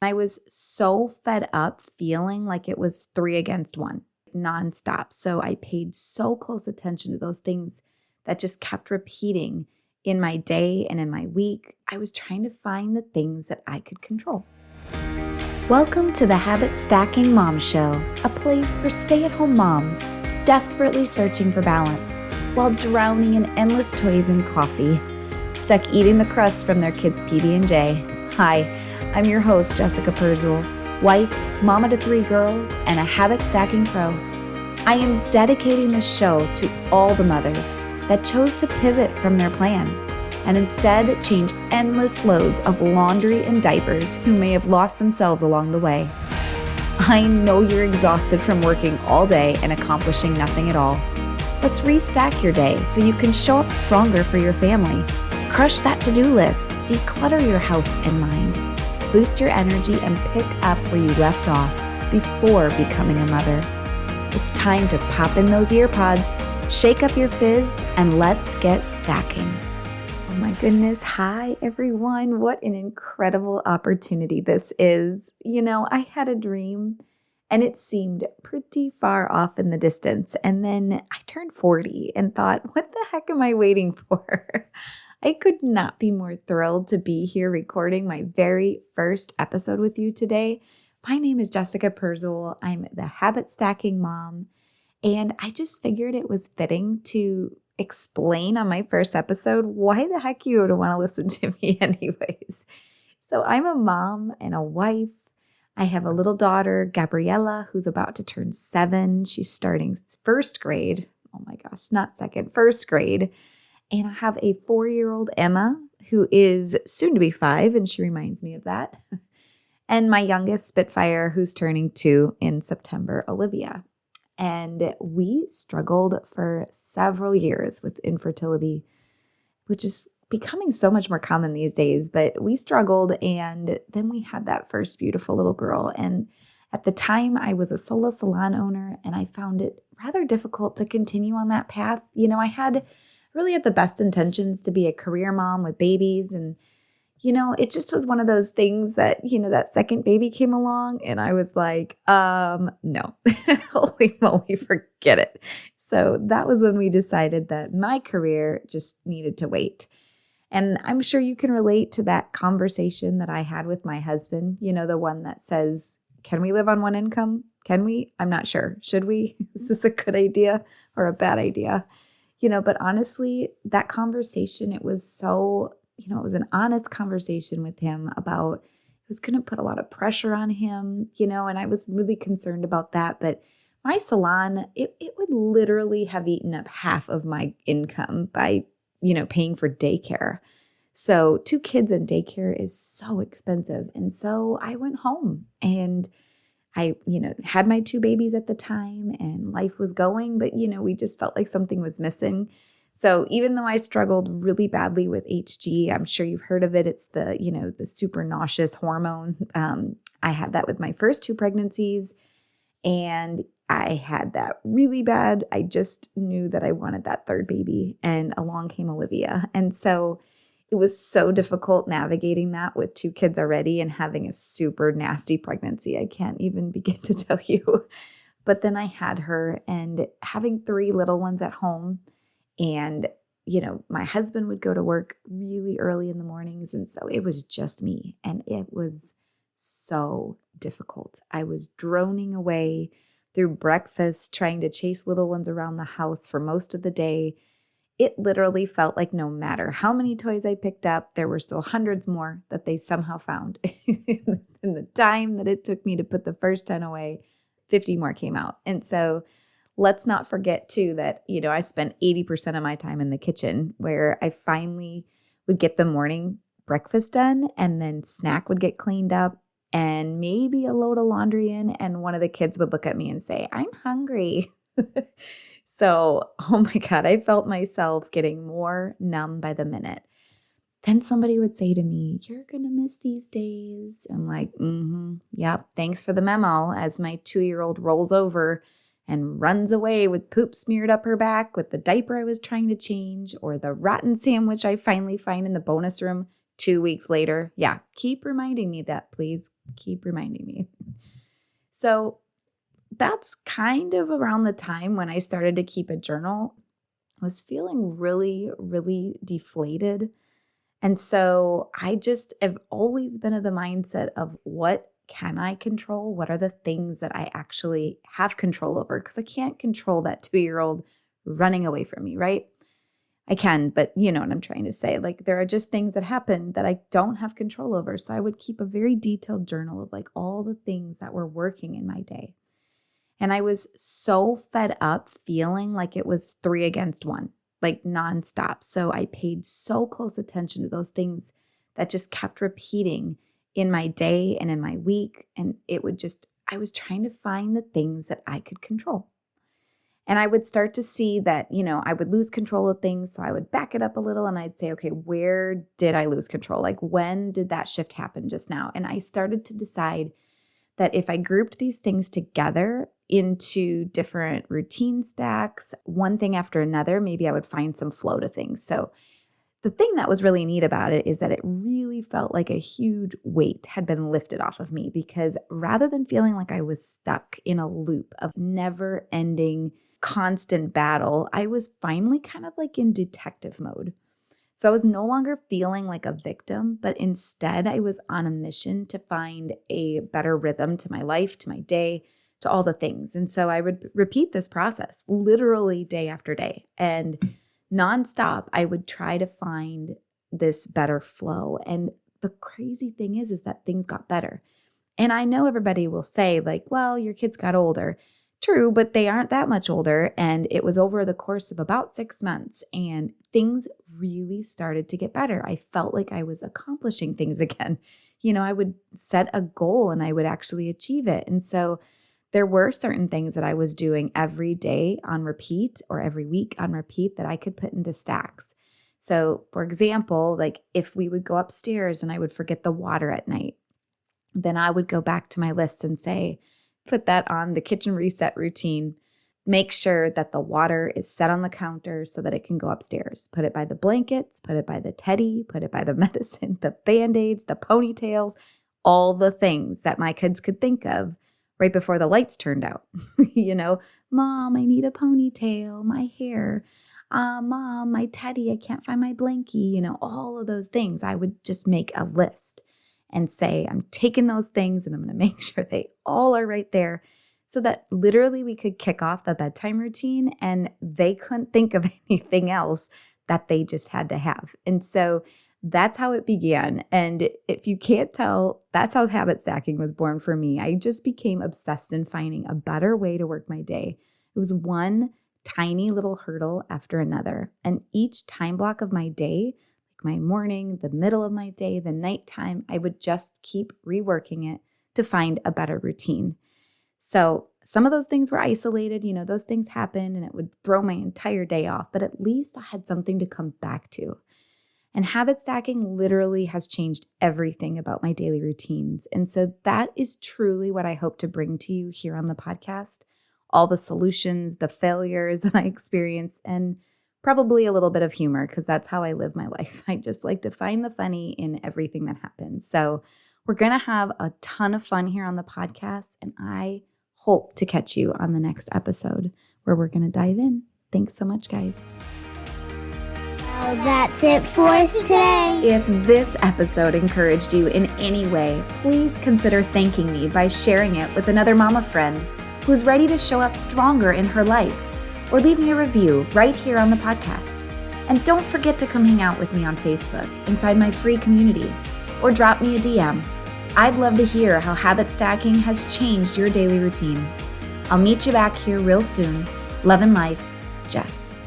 I was so fed up feeling like it was 3 against 1 nonstop. So I paid so close attention to those things that just kept repeating in my day and in my week. I was trying to find the things that I could control. Welcome to the Habit Stacking Mom Show, a place for stay-at-home moms desperately searching for balance while drowning in endless toys and coffee, stuck eating the crust from their kids' PB&J. Hi, I'm your host, Jessica Perzel, wife, mama to 3 girls, and a habit stacking pro. I am dedicating this show to all the mothers that chose to pivot from their plan and instead change endless loads of laundry and diapers who may have lost themselves along the way. I know you're exhausted from working all day and accomplishing nothing at all. Let's restack your day so you can show up stronger for your family. Crush that to-do list, declutter your house and mind, boost your energy, and pick up where you left off before becoming a mother. It's time to pop in those ear pods, shake up your fizz, and let's get stacking. Oh my goodness. Hi, everyone. What an incredible opportunity this is. You know, I had a dream and it seemed pretty far off in the distance. And then I turned 40 and thought, what the heck am I waiting for? I could not be more thrilled to be here recording my very first episode with you today. My name is Jessica Perzel. I'm the habit stacking mom, and I just figured it was fitting to explain on my first episode why the heck you would want to listen to me anyways. So I'm a mom and a wife. I have a little daughter, Gabriella, who's about to turn 7. She's starting first grade. Oh my gosh, not second, first grade. And I have a 4-year-old Emma who is soon to be 5, and she reminds me of that. And my youngest Spitfire, who's turning 2 in September, Olivia. And we struggled for several years with infertility, which is becoming so much more common these days. But we struggled, and then we had that first beautiful little girl. And at the time, I was a solo salon owner, and I found it rather difficult to continue on that path. You know, I really had the best intentions to be a career mom with babies. And, you know, it just was one of those things that, you know, that second baby came along and I was like, no, holy moly, forget it. So that was when we decided that my career just needed to wait. And I'm sure you can relate to that conversation that I had with my husband, you know, the one that says, can we live on one income? Can we? I'm not sure. Should we? Is this a good idea or a bad idea? You know, but honestly, that conversation, it was so, you know, it was an honest conversation with him about, it was going to put a lot of pressure on him, you know, and I was really concerned about that. But my salon, it would literally have eaten up half of my income by, you know, paying for daycare. So 2 kids in daycare is so expensive. And so I went home and I, you know, had my 2 babies at the time and life was going, but, you know, we just felt like something was missing. So even though I struggled really badly with HG, I'm sure you've heard of it. It's the, you know, the super nauseous hormone. I had that with my first 2 pregnancies, and I had that really bad. I just knew that I wanted that 3rd baby, and along came Olivia. And so it was so difficult navigating that with 2 kids already and having a super nasty pregnancy. I can't even begin to tell you. But then I had her, and having 3 little ones at home. And, you know, my husband would go to work really early in the mornings. And so it was just me. And it was so difficult. I was droning away through breakfast, trying to chase little ones around the house for most of the day. It literally felt like no matter how many toys I picked up, there were still hundreds more that they somehow found. In the time that it took me to put the first 10 away, 50 more came out. And so let's not forget too that, you know, I spent 80% of my time in the kitchen, where I finally would get the morning breakfast done, and then snack would get cleaned up and maybe a load of laundry in. And one of the kids would look at me and say, I'm hungry. So, oh my God, I felt myself getting more numb by the minute. Then somebody would say to me, you're going to miss these days. I'm like, yep, thanks for the memo, as my 2-year-old rolls over and runs away with poop smeared up her back with the diaper I was trying to change, or the rotten sandwich I finally find in the bonus room 2 weeks later, yeah, keep reminding me that, please. Keep reminding me. So that's kind of around the time when I started to keep a journal. I was feeling really, really deflated. And so I just have always been of the mindset of what can I control? What are the things that I actually have control over? Because I can't control that 2-year-old running away from me, right? I can, but you know what I'm trying to say. Like there are just things that happen that I don't have control over. So I would keep a very detailed journal of like all the things that were working in my day. And I was so fed up feeling like it was 3 against 1, like nonstop. So I paid so close attention to those things that just kept repeating in my day and in my week. And I was trying to find the things that I could control. And I would start to see that, I would lose control of things. So I would back it up a little and I'd say, okay, where did I lose control? Like when did that shift happen just now? And I started to decide that if I grouped these things together into different routine stacks, one thing after another, maybe I would find some flow to things. So the thing that was really neat about it is that it really felt like a huge weight had been lifted off of me, because rather than feeling like I was stuck in a loop of never ending constant battle, I was finally kind of like in detective mode. So I was no longer feeling like a victim, but instead I was on a mission to find a better rhythm to my life, to my day, to all the things. And so I would repeat this process literally day after day. And nonstop, I would try to find this better flow. And the crazy thing is that things got better. And I know everybody will say like, well, your kids got older. True, but they aren't that much older. And it was over the course of about 6 months and things really started to get better. I felt like I was accomplishing things again. I would set a goal and I would actually achieve it. And so there were certain things that I was doing every day on repeat or every week on repeat that I could put into stacks. So for example, like if we would go upstairs and I would forget the water at night, then I would go back to my list and say, put that on the kitchen reset routine. Make sure that the water is set on the counter so that it can go upstairs. Put it by the blankets, put it by the teddy, put it by the medicine, the Band-Aids, the ponytails, all the things that my kids could think of right before the lights turned out. Mom, I need a ponytail, my hair. Mom, my teddy, I can't find my blankie. All of those things. I would just make a list and say, I'm taking those things and I'm going to make sure they all are right there so that literally we could kick off the bedtime routine and they couldn't think of anything else that they just had to have. And so that's how it began. And if you can't tell, that's how habit stacking was born for me. I just became obsessed in finding a better way to work my day. It was one tiny little hurdle after another. And each time block of my day, my morning, the middle of my day, the nighttime, I would just keep reworking it to find a better routine. So some of those things were isolated, those things happened and it would throw my entire day off, but at least I had something to come back to. And habit stacking literally has changed everything about my daily routines. And so that is truly what I hope to bring to you here on the podcast. All the solutions, the failures that I experienced, and probably a little bit of humor because that's how I live my life. I just like to find the funny in everything that happens. So we're going to have a ton of fun here on the podcast, and I hope to catch you on the next episode where we're going to dive in. Thanks so much, guys. Well, that's it for us today. If this episode encouraged you in any way, please consider thanking me by sharing it with another mama friend who's ready to show up stronger in her life. Or leave me a review right here on the podcast. And don't forget to come hang out with me on Facebook inside my free community, or drop me a DM. I'd love to hear how habit stacking has changed your daily routine. I'll meet you back here real soon. Love and life, Jess.